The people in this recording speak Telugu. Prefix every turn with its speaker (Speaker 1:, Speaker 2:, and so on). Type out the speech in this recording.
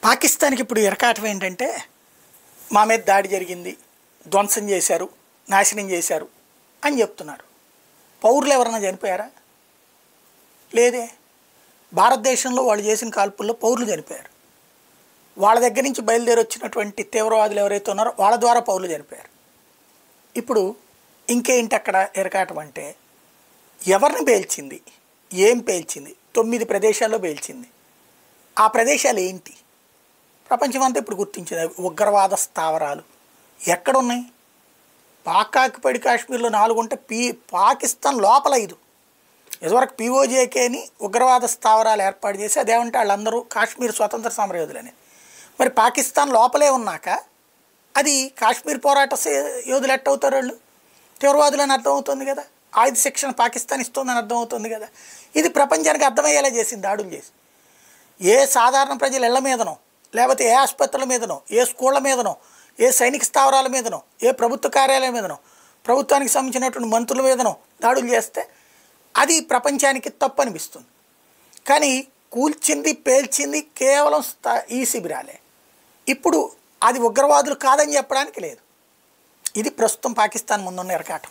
Speaker 1: పాకిస్తాన్కి ఇప్పుడు ఇరకాటం ఏంటంటే మా మీద దాడి జరిగింది, ధ్వంసం చేశారు, నాశనం చేశారు అని చెప్తున్నారు. పౌరులు ఎవరైనా చనిపోయారా? లేదే. భారతదేశంలో వాళ్ళు చేసిన కాల్పుల్లో పౌరులు చనిపోయారు. వాళ్ళ దగ్గర నుంచి బయలుదేరి వచ్చినటువంటి తీవ్రవాదులు ఎవరైతే ఉన్నారో వాళ్ళ ద్వారా పౌరులు చనిపోయారు. ఇప్పుడు ఇంకేంటి అక్కడ ఇరకాటం అంటే, ఎవరిని పేల్చింది, ఏం పేల్చింది? 9 ప్రదేశాల్లో పేల్చింది. ఆ ప్రదేశాలు ఏంటి? ప్రపంచమంతా ఇప్పుడు గుర్తించింది. ఉగ్రవాద స్థావరాలు ఎక్కడున్నాయి? పాకాకిపడి కాశ్మీర్లో 4 ఉంటే పాకిస్తాన్ లోపల 5. ఇదివరకు పీఓజేకే అని ఉగ్రవాద స్థావరాలు ఏర్పాటు చేసి అదేమంటే వాళ్ళందరూ కాశ్మీర్ స్వతంత్ర సమరయోధులని. మరి పాకిస్తాన్ లోపలే ఉన్నాక అది కాశ్మీర్ పోరాట యోధులు ఎట్టవుతారు? వాళ్ళు తీవ్రవాదులని అర్థమవుతుంది కదా, ఆయుధ శిక్షణ పాకిస్తాన్ ఇస్తుందని అర్థమవుతుంది కదా. ఇది ప్రపంచానికి అర్థమయ్యేలా చేసింది దాడులు చేసి. ఏ సాధారణ ప్రజల ఇళ్ల మీదనో, లేకపోతే ఏ ఆసుపత్రుల మీదనో, ఏ స్కూళ్ళ మీదనో, ఏ సైనిక స్థావరాల మీదనో, ఏ ప్రభుత్వ కార్యాలయం మీదనో, ప్రభుత్వానికి సంబంధించినటువంటి మంత్రుల మీదనో దాడులు చేస్తే అది ప్రపంచానికి తప్పు అనిపిస్తుంది. కానీ కూల్చింది, పేల్చింది కేవలం ఈ శిబిరాలే. ఇప్పుడు అది ఉగ్రవాదులు కాదని చెప్పడానికి లేదు. ఇది ప్రస్తుతం పాకిస్తాన్ ముందున్న ఇరకాటం.